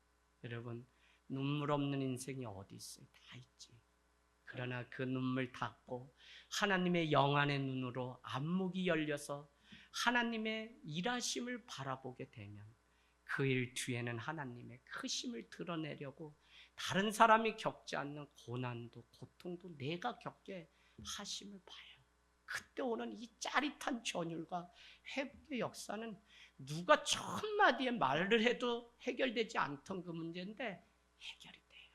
S1: 여러분, 눈물 없는 인생이 어디 있어요? 다 있지. 그러나 그 눈물 닦고 하나님의 영안의 눈으로 안목이 열려서 하나님의 일하심을 바라보게 되면 그 일 뒤에는 하나님의 크심을 드러내려고 다른 사람이 겪지 않는 고난도 고통도 내가 겪게 하심을 봐요. 그때 오는 이 짜릿한 전율과 회복의 역사는 누가 천마디의 말을 해도 해결되지 않던 그 문제인데 해결이 돼요.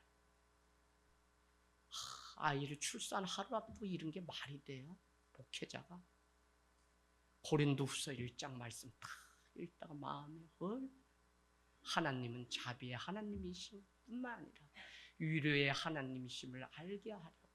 S1: 아이를 출산 하루 앞두고 이런 게 말이 돼요? 목회자가. 고린도후서 1장 말씀 다 읽다가 마음에 하나님은 자비의 하나님이신 뿐만 아니라 위로의 하나님이심을 알게 하려고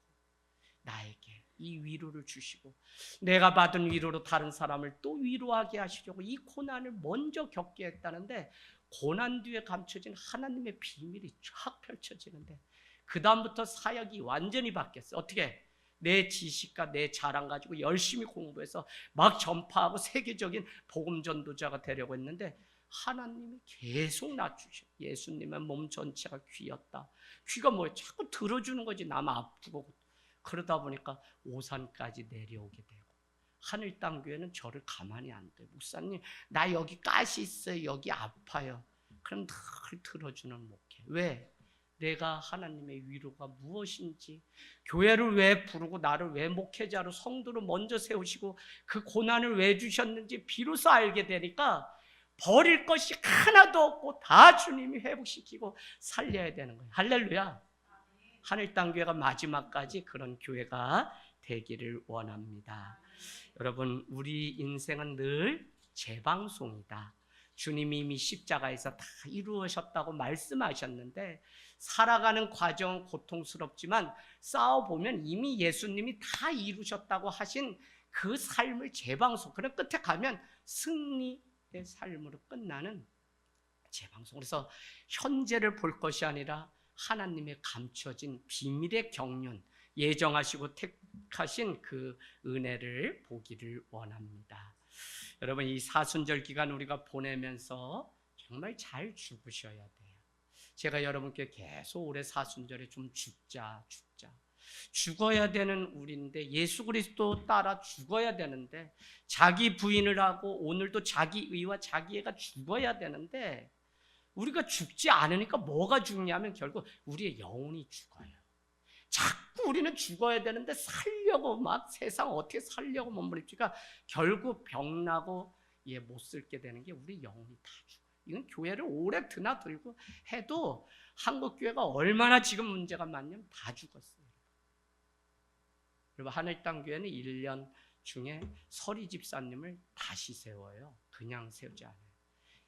S1: 나에게 이 위로를 주시고 내가 받은 위로로 다른 사람을 또 위로하게 하시려고 이 고난을 먼저 겪게 했다는데 고난 뒤에 감춰진 하나님의 비밀이 쫙 펼쳐지는데 그 다음부터 사역이 완전히 바뀌었어요. 어떻게? 내 지식과 내 자랑 가지고 열심히 공부해서 막 전파하고 세계적인 복음 전도자가 되려고 했는데 하나님이 계속 낮추셔. 예수님의 몸 전체가 귀였다. 귀가 뭐예요? 자꾸 들어주는 거지. 남 아프고. 그러다 보니까 오산까지 내려오게 되고 하늘 땅 교회는 저를 가만히 안 둬요. 목사님 나 여기 가시 있어요. 여기 아파요. 그럼 늘 들어주는 목회. 왜? 내가 하나님의 위로가 무엇인지, 교회를 왜 부르고 나를 왜 목회자로 성도로 먼저 세우시고 그 고난을 왜 주셨는지 비로소 알게 되니까 버릴 것이 하나도 없고 다 주님이 회복시키고 살려야 되는 거예요. 할렐루야. 하늘 땅 교회가 마지막까지 그런 교회가 되기를 원합니다. 여러분, 우리 인생은 늘 재방송이다. 주님이 이미 십자가에서 다 이루셨다고 말씀하셨는데 살아가는 과정은 고통스럽지만 싸워보면 이미 예수님이 다 이루셨다고 하신 그 삶을 재방송, 그런 끝에 가면 승리의 삶으로 끝나는 재방송. 그래서 현재를 볼 것이 아니라 하나님의 감춰진 비밀의 경륜, 예정하시고 택하신 그 은혜를 보기를 원합니다. 여러분, 이 사순절 기간 우리가 보내면서 정말 잘 죽으셔야 돼요. 제가 여러분께 계속 올해 사순절에 좀 죽어야 되는 우리인데, 예수 그리스도 따라 죽어야 되는데, 자기 부인을 하고 오늘도 자기 의와 자기 애가 죽어야 되는데, 우리가 죽지 않으니까 뭐가 죽냐면 결국 우리의 영혼이 죽어요. 자꾸 우리는 죽어야 되는데 살려고 막 세상 어떻게 살려고 몸부림치니까 결국 병나고 못 쓸게 되는 게 우리 영혼이 다 죽어요. 이건 교회를 오래 드나들고 해도 한국교회가 얼마나 지금 문제가 많냐면 다 죽었어요. 그리고 하늘 땅 교회는 1년 중에 서리 집사님을 다시 세워요. 그냥 세우지 않아요.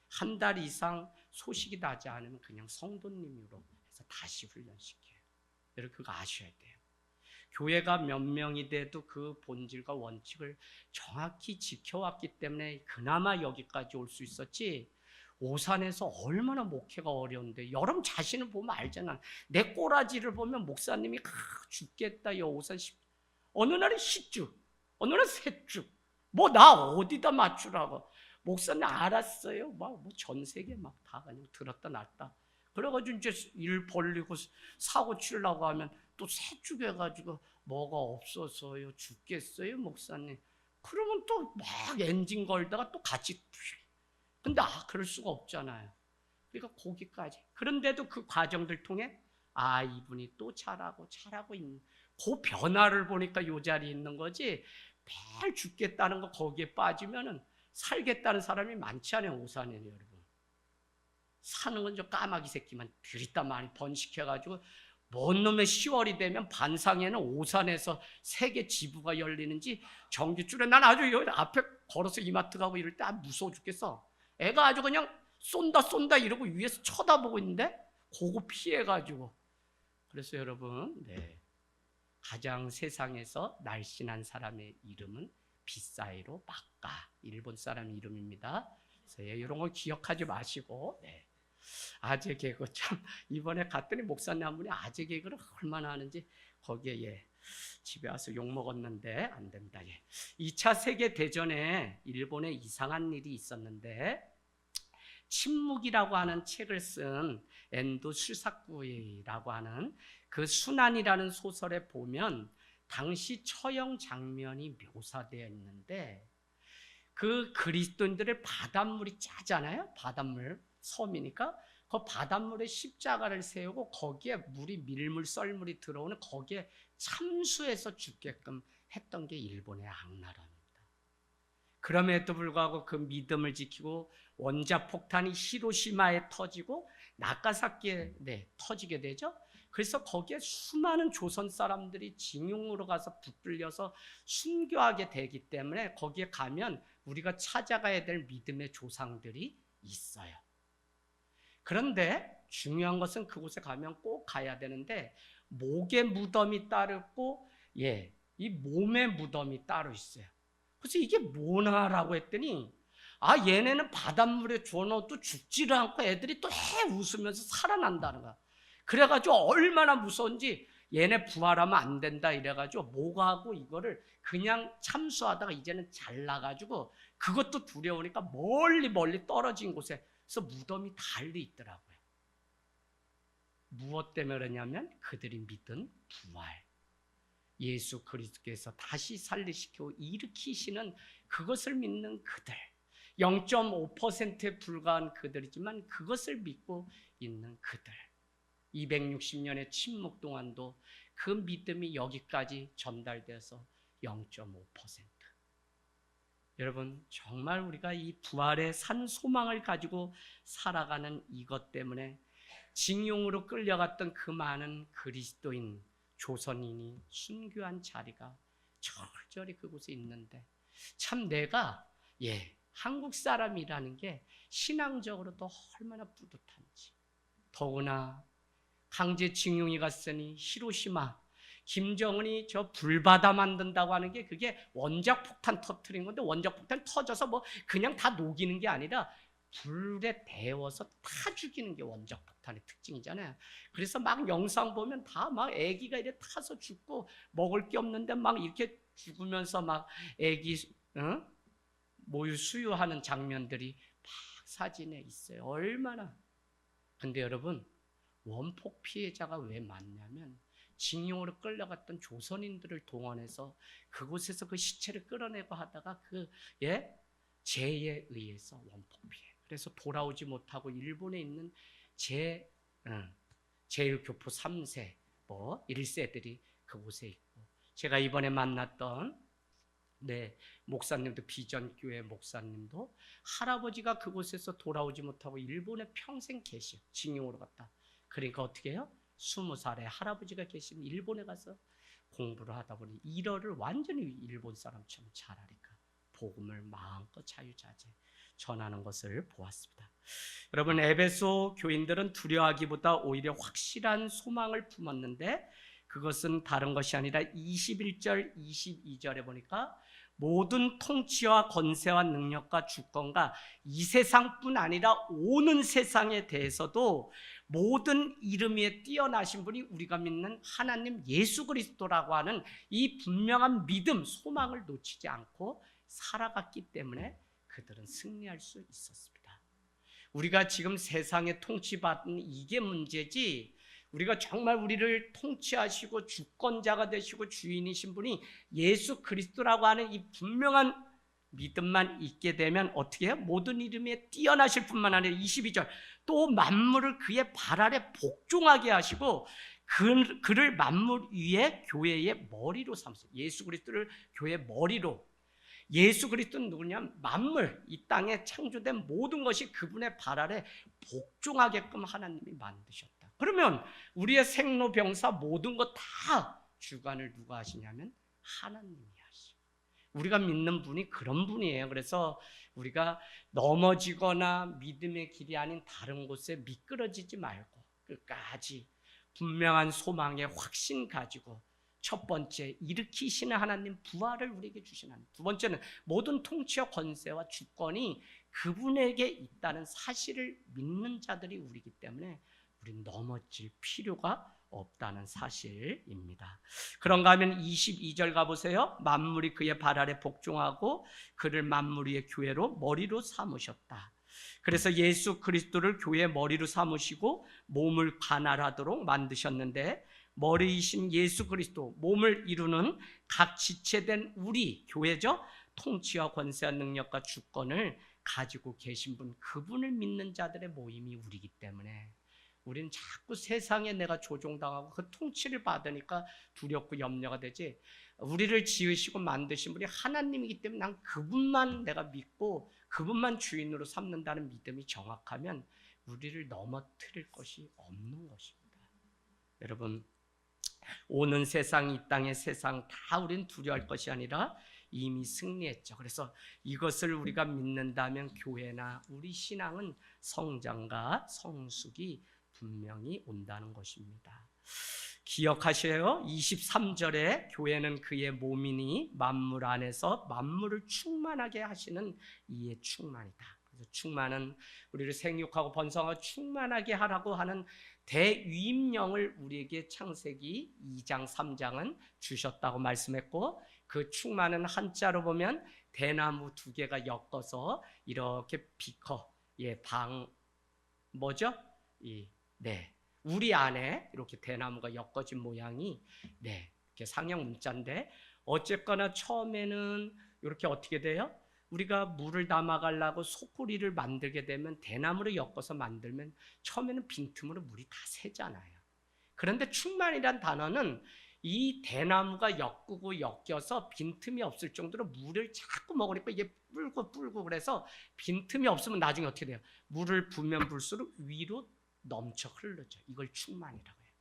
S1: 한 달 이상 소식이 나지 않으면 그냥 성도님으로 해서 다시 훈련시켜요. 여러분, 그거 아셔야 돼요. 교회가 몇 명이 돼도 그 본질과 원칙을 정확히 지켜왔기 때문에 그나마 여기까지 올 수 있었지, 오산에서 얼마나 목회가 어려운데, 여러분 자신을 보면 알잖아. 내 꼬라지를 보면 목사님이 죽겠다, 여 오산 10, 어느 날은 10주, 어느 날은 3주, 뭐 나 어디다 맞추라고. 목사님 알았어요. 막 뭐 전 세계 막 다 그냥 들었다 놨다. 그래가지고 이제 일 벌리고 사고 치려고 하면 또 세죽여가지고 뭐가 없어서요, 죽겠어요 목사님. 그러면 또 막 엔진 걸다가 또 같이. 근데 그럴 수가 없잖아요. 그러니까 거기까지. 그런데도 그 과정들 통해 이분이 또 잘하고 있는 그 변화를 보니까 요 자리에 있는 거지, 매일 죽겠다는 거 거기에 빠지면은 살겠다는 사람이 많지 않아요. 오산에는. 여러분, 사는 건 저 까마귀 새끼만 들이다 많이 번식해가지고 뭔 놈의 10월이 되면 반상에는 오산에서 세계 지부가 열리는지 전기줄에, 난 아주 여기 앞에 걸어서 이마트 가고 이럴 때 무서워 죽겠어. 애가 아주 그냥 쏜다 이러고 위에서 쳐다보고 있는데 그거 피해가지고. 그래서 여러분, 가장 세상에서 날씬한 사람의 이름은 빗사이로 마까, 일본 사람 이름입니다. 그래서 이런 거 기억하지 마시고. 아재 개그 참, 이번에 갔더니 목사님 한 분이 아재 개그를 얼마나 하는지 거기에 집에 와서 욕 먹었는데 안 됩니다. 2차 세계 대전에 일본에 이상한 일이 있었는데, 침묵이라고 하는 책을 쓴 엔도 수사쿠이라고 하는 그 순환이라는 소설에 보면 당시 처형 장면이 묘사되어 있는데, 그 그리스도인들의 바닷물이 짜잖아요. 바닷물, 섬이니까 그 바닷물에 십자가를 세우고 거기에 밀물 썰물이 들어오는 거기에 참수해서 죽게끔 했던 게 일본의 악나라입니다. 그럼에도 불구하고 그 믿음을 지키고 원자폭탄이 히로시마에 터지고 나가사키에 터지게 되죠. 그래서 거기에 수많은 조선 사람들이 징용으로 가서 붙들려서 순교하게 되기 때문에 거기에 가면 우리가 찾아가야 될 믿음의 조상들이 있어요. 그런데 중요한 것은 그곳에 가면 꼭 가야 되는데, 목의 무덤이 따로 있고 이 몸의 무덤이 따로 있어요. 그래서 이게 뭐나라고 했더니, 얘네는 바닷물에 주워넣어도 죽지를 않고 애들이 또 웃으면서 살아난다는 거야. 그래가지고 얼마나 무서운지, 얘네 부활하면 안 된다 이래가지고 목하고 이거를 그냥 참수하다가 이제는 잘라가지고, 그것도 두려우니까 멀리 떨어진 곳에 서 무덤이 달리 있더라고요. 무엇 때문에 그러냐면 그들이 믿은 부활, 예수 그리스도께서 다시 살리시키고 일으키시는 그것을 믿는 그들, 0.5%에 불과한 그들이지만 그것을 믿고 있는 그들. 260년의 침묵 동안도 그 믿음이 여기까지 전달돼서 0.5%. 여러분, 정말 우리가 이 부활의 산 소망을 가지고 살아가는 이것 때문에 징용으로 끌려갔던 그 많은 그리스도인, 조선인이 순교한 자리가 절절히 그곳에 있는데, 참 내가 한국 사람이라는 게 신앙적으로도 얼마나 뿌듯한지. 더구나 강제징용이 갔으니 히로시마, 김정은이 저 불바다 만든다고 하는 게 그게 원자폭탄 터뜨린 건데, 원자폭탄 터져서 뭐 그냥 다 녹이는 게 아니라 불에 데워서 타 죽이는 게 원자폭탄의 특징이잖아요. 그래서 막 영상 보면 다 막 애기가 이렇게 타서 죽고, 먹을 게 없는데 막 이렇게 죽으면서 막 애기 모유 수유하는 장면들이 막 사진에 있어요. 얼마나. 근데 여러분, 원폭 피해자가 왜 많냐면 징용으로 끌려갔던 조선인들을 동원해서 그곳에서 그 시체를 끌어내고 하다가 재해에 의해서 원폭 피해. 그래서 돌아오지 못하고 일본에 있는 제1교포 3세, 1세들이 그곳에 있고, 제가 이번에 만났던 목사님도, 비전교회 목사님도 할아버지가 그곳에서 돌아오지 못하고 일본에 평생 계셔. 징용으로 갔다. 그러니까 어떻게 해요? 20살에 할아버지가 계신 일본에 가서 공부를 하다 보니 일어를 완전히 일본 사람처럼 잘하니까 복음을 마음껏 자유자재 전하는 것을 보았습니다. 여러분, 에베소 교인들은 두려워하기보다 오히려 확실한 소망을 품었는데, 그것은 다른 것이 아니라 21절, 22절에 보니까 모든 통치와 권세와 능력과 주권과 이 세상뿐 아니라 오는 세상에 대해서도 모든 이름 위에 뛰어나신 분이 우리가 믿는 하나님 예수 그리스도라고 하는 이 분명한 믿음, 소망을 놓치지 않고 살아갔기 때문에 그들은 승리할 수 있었습니다. 우리가 지금 세상에 통치받는 이게 문제지, 우리가 정말 우리를 통치하시고 주권자가 되시고 주인이신 분이 예수 그리스도라고 하는 이 분명한 믿음만 있게 되면 어떻게 해요? 모든 이름에 뛰어나실 뿐만 아니라 22절, 또 만물을 그의 발 아래 복종하게 하시고 그를 만물 위에 교회의 머리로 삼으세요. 예수 그리스도를 교회의 머리로. 예수 그리스도는 누구냐? 만물, 이 땅에 창조된 모든 것이 그분의 발 아래 복종하게끔 하나님이 만드셨다. 그러면 우리의 생로병사 모든 것 다 주관을 누가 하시냐면 하나님이 하시고, 우리가 믿는 분이 그런 분이에요. 그래서 우리가 넘어지거나 믿음의 길이 아닌 다른 곳에 미끄러지지 말고 끝까지 분명한 소망의 확신 가지고, 첫 번째, 일으키시는 하나님, 부활을 우리에게 주시는 하나님. 두 번째는 모든 통치와 권세와 주권이 그분에게 있다는 사실을 믿는 자들이 우리이기 때문에 우리는 넘어질 필요가 없다는 사실입니다. 그런가 하면 22절 가보세요. 만물이 그의 발 아래 복종하고 그를 만물 위의 교회로 머리로 삼으셨다. 그래서 예수 그리스도를 교회의 머리로 삼으시고 몸을 관할하도록 만드셨는데, 머리이신 예수 그리스도, 몸을 이루는 각 지체된 우리 교회죠, 통치와 권세와 능력과 주권을 가지고 계신 분, 그분을 믿는 자들의 모임이 우리이기 때문에 우리는 자꾸 세상에 내가 조종당하고 그 통치를 받으니까 두렵고 염려가 되지, 우리를 지으시고 만드신 분이 하나님이기 때문에 난 그분만 내가 믿고 그분만 주인으로 삼는다는 믿음이 정확하면 우리를 넘어뜨릴 것이 없는 것입니다. 여러분, 오는 세상, 이 땅의 세상 다 우리는 두려워할 것이 아니라 이미 승리했죠. 그래서 이것을 우리가 믿는다면 교회나 우리 신앙은 성장과 성숙이 분명히 온다는 것입니다. 기억하셔요. 23절에 교회는 그의 몸이니 만물 안에서 만물을 충만하게 하시는 이의 충만이다. 그래서 충만은 우리를 생육하고 번성하고 충만하게 하라고 하는 대위임령을 우리에게 창세기 2장 3장은 주셨다고 말씀했고, 그 충만은 한자로 보면 대나무 두 개가 엮어서 이렇게 비커, 우리 안에 이렇게 대나무가 엮어진 모양이 이렇게 상형 문자인데, 어쨌거나 처음에는 이렇게 어떻게 돼요? 우리가 물을 담아가려고 소쿠리를 만들게 되면 대나무를 엮어서 만들면 처음에는 빈틈으로 물이 다 새잖아요. 그런데 충만이란 단어는 이 대나무가 엮고 엮여서 빈틈이 없을 정도로 물을 자꾸 먹으니까 이게 불고 그래서 빈틈이 없으면 나중에 어떻게 돼요? 물을 부으면 불수록 위로 넘쳐 흐르죠. 이걸 충만이라고 해요.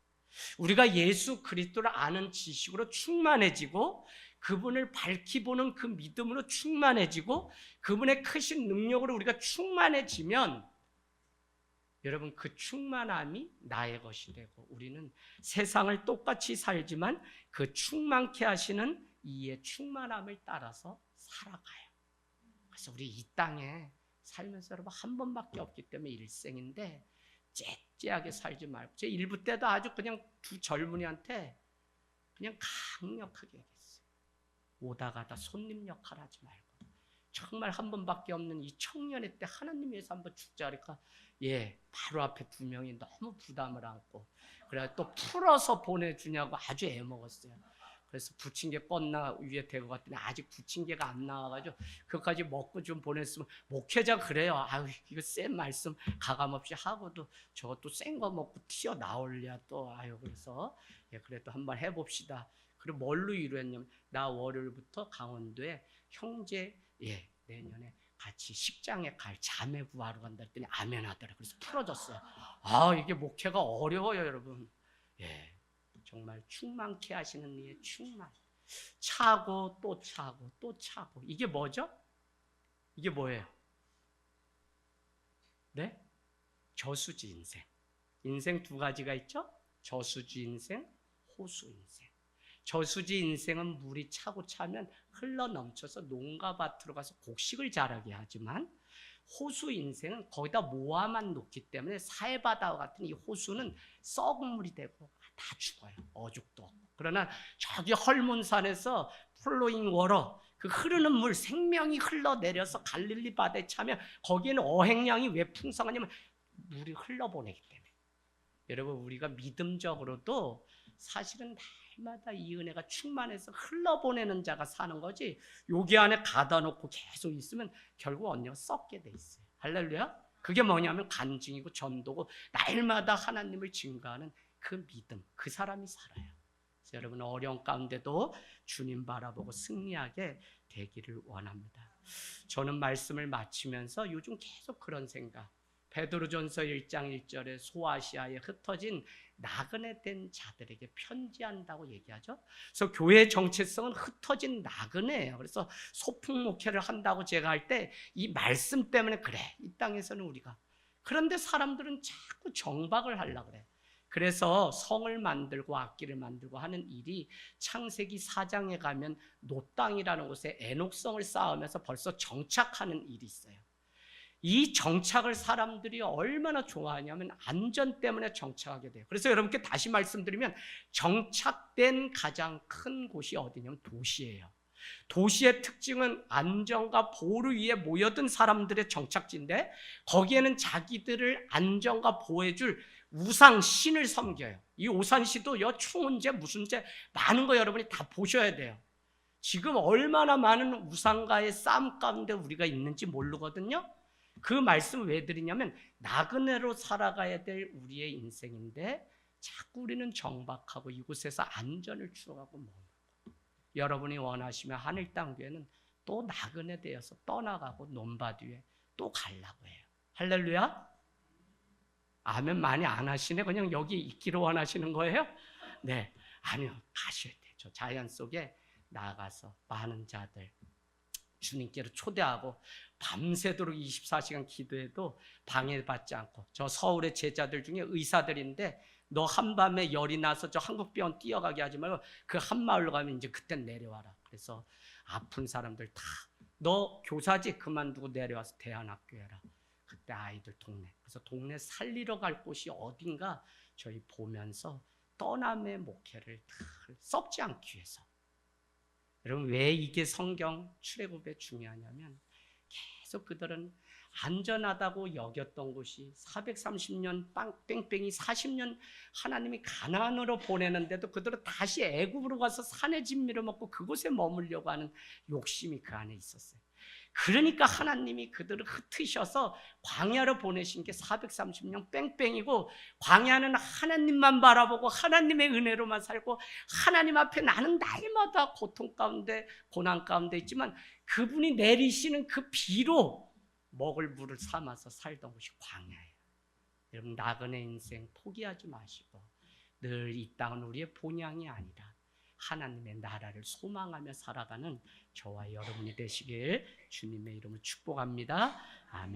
S1: 우리가 예수 그리스도를 아는 지식으로 충만해지고 그분을 밝히 보는 그 믿음으로 충만해지고 그분의 크신 능력으로 우리가 충만해지면 여러분 그 충만함이 나의 것이 되고 우리는 세상을 똑같이 살지만 그 충만케 하시는 이의 충만함을 따라서 살아가요. 그래서 우리 이 땅에 살면서 여러분 한 번밖에 없기 때문에 일생인데 째째하게 살지 말고 제 일부 때도 아주 그냥 두 젊은이한테 그냥 강력하게 얘기했어요. 오다 가다 손님 역할 하지 말고 정말 한 번밖에 없는 이 청년의 때 하나님 위해서 한번 죽자 그러니까 바로 앞에 두 명이 너무 부담을 안고 그래 또 풀어서 보내주냐고 아주 애먹었어요. 그래서 부침개 껐나 위에 대고 갔더니 아직 부침개가 안 나와가지고 그것까지 먹고 좀 보냈으면 목회자 그래요. 아유 이거 센 말씀 가감없이 하고도 저것도 센 거 먹고 튀어나올랴 또 아유 그래서 그래도 한번 해봅시다. 그리고 뭘로 이루었냐면 나 월요일부터 강원도에 형제 내년에 같이 식장에 갈 자매 구하러 간다 했더니 아멘 하더라. 그래서 풀어졌어요. 아 이게 목회가 어려워요 여러분. 정말 충만케 하시는 이의 충만. 차고 또 차고 또 차고. 이게 뭐죠? 이게 뭐예요? 네? 저수지 인생. 인생 두 가지가 있죠? 저수지 인생, 호수 인생. 저수지 인생은 물이 차고 차면 흘러 넘쳐서 농가 밭으로 가서 곡식을 자라게 하지만 호수 인생은 거기다 모아만 놓기 때문에 사해바다와 같은 이 호수는 썩은 물이 되고 다 죽어요. 어죽도 없고. 그러나 저기 헐문산에서 플로잉 워러 그 흐르는 물 생명이 흘러내려서 갈릴리 바다에 차면 거기에는 어획량이 왜 풍성하냐면 물이 흘러보내기 때문에. 여러분 우리가 믿음적으로도 사실은 날마다 이 은혜가 충만해서 흘러보내는 자가 사는 거지 여기 안에 가다 놓고 계속 있으면 결국 언니가 썩게 돼 있어요. 할렐루야. 그게 뭐냐면 간증이고 전도고 날마다 하나님을 증거하는 그 믿음, 그 사람이 살아요. 그래서 여러분 어려운 가운데도 주님 바라보고 승리하게 되기를 원합니다. 저는 말씀을 마치면서 요즘 계속 그런 생각, 베드로전서 1장 1절에 소아시아에 흩어진 나그네 된 자들에게 편지한다고 얘기하죠. 그래서 교회의 정체성은 흩어진 나그네예요. 그래서 소풍 목회를 한다고 제가 할 때 이 말씀 때문에 그래 이 땅에서는 우리가 그런데 사람들은 자꾸 정박을 하려고 그래. 그래서 성을 만들고 악기를 만들고 하는 일이 창세기 4장에 가면 노땅이라는 곳에 애녹성을 쌓으면서 벌써 정착하는 일이 있어요. 이 정착을 사람들이 얼마나 좋아하냐면 안전 때문에 정착하게 돼요. 그래서 여러분께 다시 말씀드리면 정착된 가장 큰 곳이 어디냐면 도시예요. 도시의 특징은 안전과 보호를 위해 모여든 사람들의 정착지인데 거기에는 자기들을 안전과 보호해줄 우상 신을 섬겨요. 이 오산시도 추운제 무슨 제 많은 거 여러분이 다 보셔야 돼요. 지금 얼마나 많은 우상과의 싸움 가운데 우리가 있는지 모르거든요. 그 말씀을 왜 드리냐면 나그네로 살아가야 될 우리의 인생인데 자꾸 우리는 정박하고 이곳에서 안전을 추구하고 머물고 여러분이 원하시면 하늘 땅 교회는 또 나그네 되어서 떠나가고 논밭 위에 또 가려고 해요. 할렐루야. 아멘 많이 안 하시네. 그냥 여기 있기로 원하시는 거예요? 네, 아니요 가셔야 돼요. 저 자연 속에 나가서 많은 자들 주님께로 초대하고 밤새도록 24시간 기도해도 방해받지 않고 저 서울의 제자들 중에 의사들인데 너 한밤에 열이 나서 저 한국병원 뛰어가게 하지 말고 그 한마을로 가면 이제 그땐 내려와라. 그래서 아픈 사람들 다 너 교사직 그만두고 내려와서 대안학교 해라. 그때 아이들 동네 그래서 동네 살리러 갈 곳이 어딘가 저희 보면서 떠남의 목회를 썩지 않기 위해서 여러분 왜 이게 성경 출애굽에 중요하냐면 그래서 그들은 안전하다고 여겼던 곳이 430년 뺑뺑이 40년 하나님이 가나안으로 보내는데도 그들은 다시 애굽으로 가서 산의 진미를 먹고 그곳에 머물려고 하는 욕심이 그 안에 있었어요. 그러니까 하나님이 그들을 흩으셔서 광야로 보내신 게 430년 뺑뺑이고, 광야는 하나님만 바라보고 하나님의 은혜로만 살고 하나님 앞에 나는 날마다 고통 가운데 고난 가운데 있지만 그분이 내리시는 그 비로 먹을 물을 삼아서 살던 곳이 광야예요. 여러분, 나그네 인생 포기하지 마시고 늘 이 땅은 우리의 본향이 아니라 하나님의 나라를 소망하며 살아가는 저와 여러분이 되시길 주님의 이름으로 축복합니다. 아멘.